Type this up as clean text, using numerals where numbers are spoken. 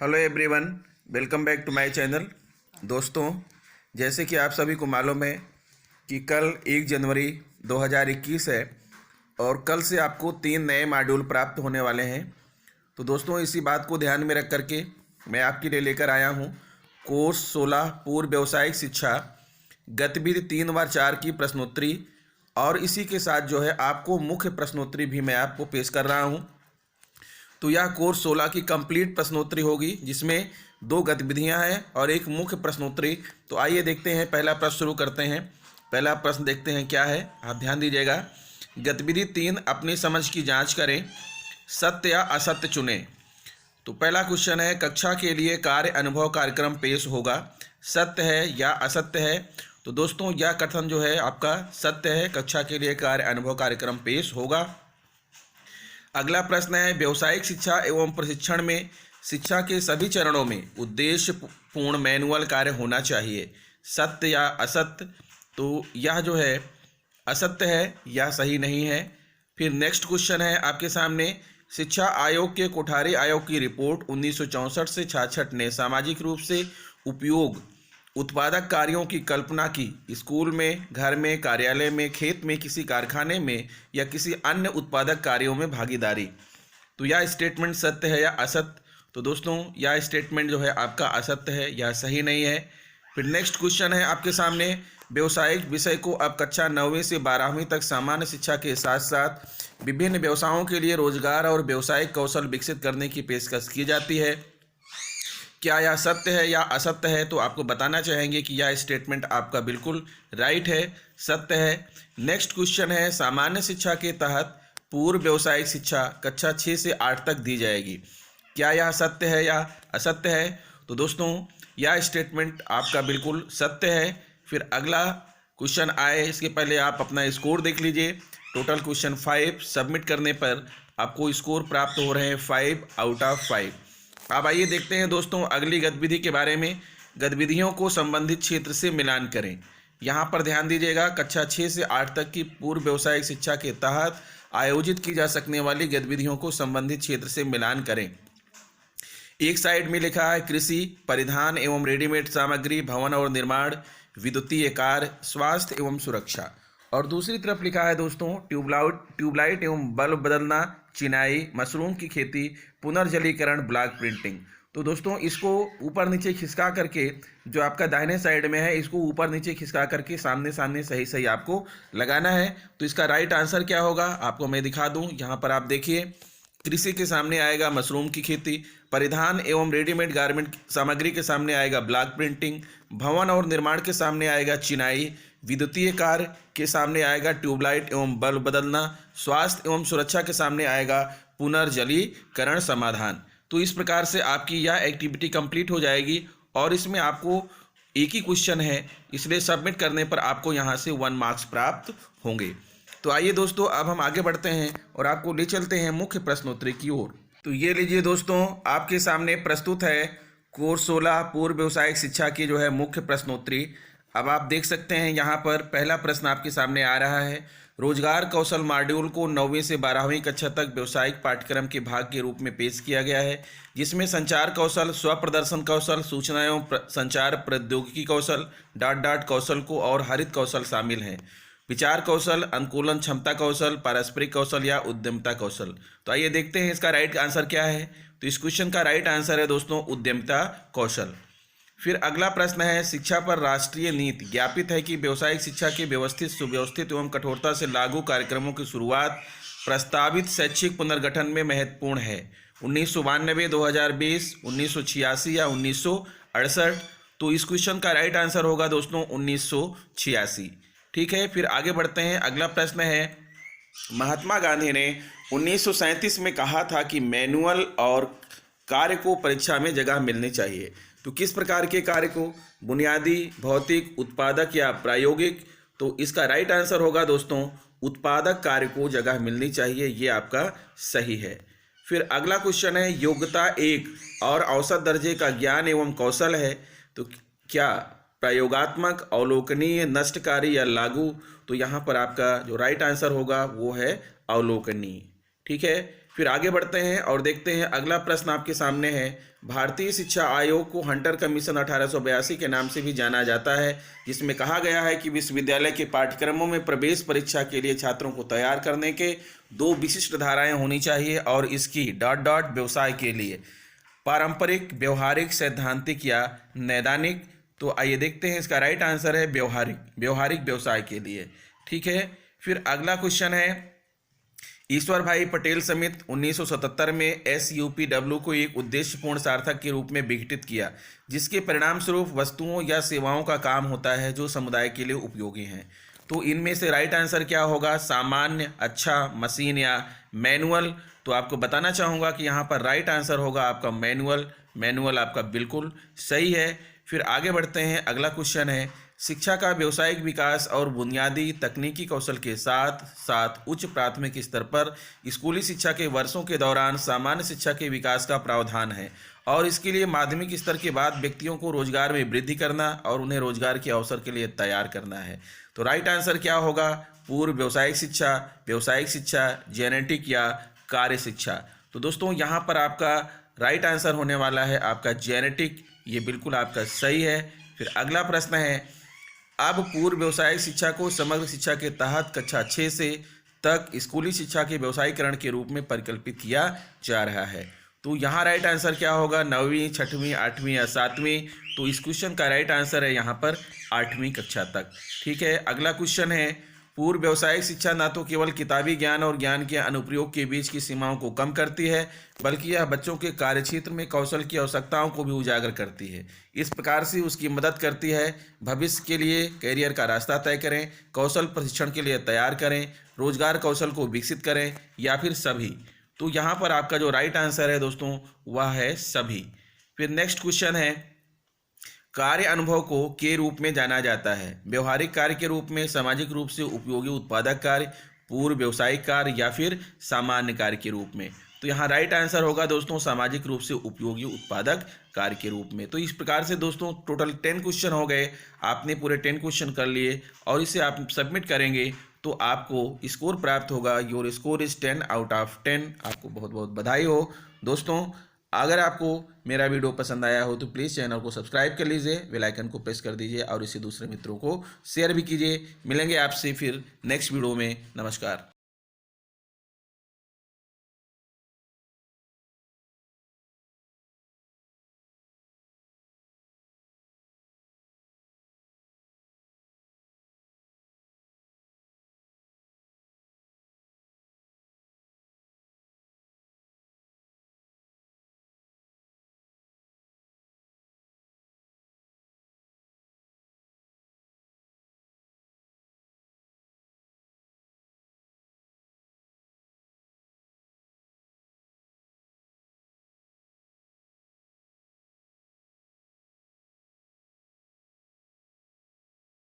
Hello everyone, welcome back to my channel. दोस्तों, जैसे कि आप सभी को मालूम है कि कल 1 जनवरी 2021 है और कल से आपको 3 नए मॉड्यूल प्राप्त होने वाले हैं। तो दोस्तों, इसी बात को ध्यान में रख करके मैं आपके लिए लेकर आया हूं कोर्स 16 पूर्व व्यावसायिक शिक्षा गतिविधि 3/4 की प्रश्नोत्तरी। और इसी के साथ जो है आपको मुख्य प्रश्नोत्तरी भी मैं आपको पेश कर रहा हूं। तो यह कोर्स 16 की कंप्लीट प्रश्नोत्तरी होगी, जिसमें 2 गतिविधियां हैं और एक मुख्य प्रश्नोत्तरी। तो आइए देखते हैं, पहला प्रश्न शुरू करते हैं। पहला प्रश्न देखते हैं क्या है, आप ध्यान दीजिएगा। गतिविधि 3, अपनी समझ की जांच करें, सत्य या असत्य चुनें। तो पहला क्वेश्चन है, कक्षा के लिए कार्य अनुभव कार्यक्रम पेश होगा, सत्य है या असत्य है। तो दोस्तों, यह कथन जो है आपका सत्य है, कक्षा के लिए कार्य अनुभव कार्यक्रम पेश होगा। अगला प्रश्न है, व्यावसायिक शिक्षा एवं प्रशिक्षण में शिक्षा के सभी चरणों में उद्देश्यपूर्ण मैनुअल कार्य होना चाहिए, सत्य या असत्य। तो यह जो है असत्य है, यह सही नहीं है। फिर नेक्स्ट क्वेश्चन है आपके सामने, शिक्षा आयोग के कोठारी आयोग की रिपोर्ट 1964 से 66 ने सामाजिक रूप से उपयोग उत्पादक कार्यों की कल्पना की, स्कूल में, घर में, कार्यालय में, खेत में, किसी कारखाने में या किसी अन्य उत्पादक कार्यों में भागीदारी। तो यह स्टेटमेंट सत्य है या असत्य। तो दोस्तों, यह स्टेटमेंट जो है आपका असत्य है, यह सही नहीं है। फिर नेक्स्ट क्वेश्चन है आपके सामने, व्यवसायिक विषय को अब कक्षा 9वीं से 12वीं तक सामान्य शिक्षा के साथ साथ विभिन्न व्यवसायों के लिए रोजगार और व्यवसायिक कौशल विकसित करने की पेशकश की जाती है। क्या यह सत्य है या असत्य है। तो आपको बताना चाहेंगे कि यह स्टेटमेंट आपका बिल्कुल राइट है, सत्य है। नेक्स्ट क्वेश्चन है, सामान्य शिक्षा के तहत पूर्व व्यावसायिक शिक्षा कक्षा 6 से 8 तक दी जाएगी, क्या यह सत्य है या असत्य है। तो दोस्तों, यह स्टेटमेंट आपका बिल्कुल सत्य है। फिर अगला क्वेश्चन आए इसके पहले आप अपना स्कोर देख लीजिए। टोटल क्वेश्चन 5 सबमिट करने पर आपको स्कोर प्राप्त हो रहे हैं 5/5। अब आइए देखते हैं दोस्तों अगली गतिविधि के बारे में। गतिविधियों को संबंधित क्षेत्र से मिलान करें। यहाँ पर ध्यान दीजिएगा, कक्षा 6 से 8 तक की पूर्व व्यावसायिक शिक्षा के तहत आयोजित की जा सकने वाली गतिविधियों को संबंधित क्षेत्र से मिलान करें। एक साइड में लिखा है कृषि, परिधान एवं रेडीमेड सामग्री, भवन और निर्माण, विद्युतीय कार्य, स्वास्थ्य एवं सुरक्षा। और दूसरी तरफ लिखा है दोस्तों ट्यूबलाइट एवं बल्ब बदलना, चिनाई, मशरूम की खेती, पुनर्जलीकरण, ब्लॉक प्रिंटिंग। तो दोस्तों, इसको ऊपर नीचे खिसका करके, जो आपका दाहिने साइड में है, इसको ऊपर नीचे खिसका करके सामने सामने सही सही आपको लगाना है। तो इसका राइट आंसर क्या होगा आपको मैं दिखा दूं। यहाँ पर आप देखिए, कृषि के सामने आएगा मशरूम की खेती, परिधान एवं रेडीमेड गारमेंट सामग्री के सामने आएगा ब्लॉक प्रिंटिंग, भवन और निर्माण के सामने आएगा चिनाई, विद्युतीय कार्य के सामने आएगा ट्यूबलाइट एवं बल्ब बदलना, स्वास्थ्य एवं सुरक्षा के सामने आएगा पुनर्जलीकरण समाधान। तो इस प्रकार से आपकी यह एक्टिविटी कंप्लीट हो जाएगी और इसमें आपको एक ही क्वेश्चन है, इसलिए सबमिट करने पर आपको यहाँ से 1 मार्क्स प्राप्त होंगे। तो आइए दोस्तों, अब हम आगे बढ़ते हैं और आपको ले चलते हैं मुख्य प्रश्नोत्तरी की ओर। तो ये लीजिए दोस्तों, आपके सामने प्रस्तुत है कोर्स 16 पूर्व व्यावसायिक शिक्षा की जो है मुख्य प्रश्नोत्तरी। अब आप देख सकते हैं यहाँ पर पहला प्रश्न आपके सामने आ रहा है, रोजगार कौशल मॉड्यूल को 9वीं से 12वीं कक्षा तक व्यावसायिक पाठ्यक्रम के भाग के रूप में पेश किया गया है, जिसमें संचार कौशल, स्व प्रदर्शन कौशल, सूचना एवं संचार प्रौद्योगिकी कौशल, डॉट कौशल को और हरित कौशल शामिल हैं। विचार कौशल, अनुकूलन क्षमता कौशल, पारस्परिक कौशल या उद्यमिता कौशल। तो आइए देखते हैं इसका राइट आंसर क्या है। तो इस क्वेश्चन का राइट आंसर है दोस्तों उद्यमिता कौशल। फिर अगला प्रश्न है, शिक्षा पर राष्ट्रीय नीति ज्ञापित है कि व्यावसायिक शिक्षा के व्यवस्थित, सुव्यवस्थित एवं कठोरता से लागू कार्यक्रमों की शुरुआत प्रस्तावित शैक्षिक पुनर्गठन में महत्वपूर्ण है, 1992, 2020, 1986 या 1968। तो इस क्वेश्चन का राइट आंसर होगा दोस्तों 1986। ठीक है, फिर आगे बढ़ते हैं। अगला प्रश्न है, महात्मा गांधी ने 1937 में कहा था कि मैनुअल और कार्य को परीक्षा में जगह मिलनी चाहिए। तो किस प्रकार के कार्य को, बुनियादी, भौतिक, उत्पादक या प्रायोगिक। तो इसका राइट आंसर होगा दोस्तों उत्पादक कार्य को जगह मिलनी चाहिए, ये आपका सही है। फिर अगला क्वेश्चन है, योग्यता 1 और औसत दर्जे का ज्ञान एवं कौशल है, तो क्या प्रयोगात्मक, अवलोकनीय, नष्टकारी या लागू। तो यहाँ पर आपका जो राइट आंसर होगा वो है अवलोकनीय। ठीक है, फिर आगे बढ़ते हैं और देखते हैं अगला प्रश्न आपके सामने है। भारतीय शिक्षा आयोग को हंटर कमीशन 1882 के नाम से भी जाना जाता है, जिसमें कहा गया है कि विश्वविद्यालय के पाठ्यक्रमों में प्रवेश परीक्षा के लिए छात्रों को तैयार करने के 2 विशिष्ट धाराएं होनी चाहिए और इसकी ... व्यवसाय के लिए पारंपरिक, व्यवहारिक, सैद्धांतिक या नैदानिक। तो आइए देखते हैं, इसका राइट आंसर है व्यवहारिक व्यवसाय के लिए। ठीक है। फिर अगला क्वेश्चन है, ईश्वर भाई पटेल समिति 1977 में SUPW को एक उद्देश्यपूर्ण सार्थक के रूप में विघटित किया, जिसके परिणाम स्वरूप वस्तुओं या सेवाओं का काम होता है जो समुदाय के लिए उपयोगी हैं। तो इनमें से राइट आंसर क्या होगा? सामान्य, अच्छा, मशीन या मैनुअल। तो आपको बताना चाहूँगा कि यहाँ पर राइट आंसर होगा आपका मैनुअल आपका बिल्कुल सही है। फिर आगे बढ़ते हैं, अगला क्वेश्चन है, शिक्षा का व्यावसायिक विकास और बुनियादी तकनीकी कौशल के साथ साथ उच्च प्राथमिक स्तर पर स्कूली शिक्षा के वर्षों के दौरान सामान्य शिक्षा के विकास का प्रावधान है और इसके लिए माध्यमिक स्तर के बाद व्यक्तियों को रोजगार में वृद्धि करना और उन्हें रोजगार के अवसर के लिए तैयार करना है। तो राइट आंसर क्या होगा? पूर्व व्यावसायिक शिक्षा, जेनेटिक या कार्य शिक्षा। तो दोस्तों यहाँ पर आपका राइट आंसर होने वाला है आपका जेनेटिक, ये बिल्कुल आपका सही है। फिर अगला प्रश्न है, अब पूर्व व्यावसायिक शिक्षा को समग्र शिक्षा के तहत कक्षा 6 से तक स्कूली शिक्षा के व्यवसायीकरण के रूप में परिकल्पित किया जा रहा है। तो यहाँ राइट आंसर क्या होगा? 9वीं, 6वीं, 8वीं या 7वीं। तो इस क्वेश्चन का राइट आंसर है यहाँ पर 8वीं कक्षा तक। ठीक है। अगला क्वेश्चन है, पूर्व व्यावसायिक शिक्षा न तो केवल किताबी ज्ञान और ज्ञान के अनुप्रयोग के बीच की सीमाओं को कम करती है, बल्कि यह बच्चों के कार्यक्षेत्र में कौशल की आवश्यकताओं को भी उजागर करती है। इस प्रकार से उसकी मदद करती है। भविष्य के लिए कैरियर का रास्ता तय करें, कौशल प्रशिक्षण के लिए तैयार करें, रोजगार कौशल को विकसित करें या फिर सभी। तो यहाँ पर आपका जो राइट आंसर है दोस्तों वह है सभी। फिर नेक्स्ट क्वेश्चन है, कार्य अनुभव को के रूप में जाना जाता है? व्यवहारिक कार्य के रूप में, सामाजिक रूप से उपयोगी उत्पादक कार्य, पूर्व व्यावसायिक कार्य या फिर सामान्य कार्य के रूप में। तो यहाँ राइट आंसर होगा दोस्तों सामाजिक रूप से उपयोगी उत्पादक कार्य के रूप में। तो इस प्रकार से दोस्तों टोटल 10 क्वेश्चन हो गए। आपने पूरे 10 क्वेश्चन कर लिए और इसे आप सबमिट करेंगे तो आपको स्कोर प्राप्त होगा। Your score is 10 out of 10। आपको बहुत बहुत बधाई हो दोस्तों। अगर आपको मेरा वीडियो पसंद आया हो तो प्लीज़ चैनल को सब्सक्राइब कर लीजिए, बेल आइकन को प्रेस कर दीजिए और इसे दूसरे मित्रों को शेयर भी कीजिए। मिलेंगे आपसे फिर नेक्स्ट वीडियो में। नमस्कार।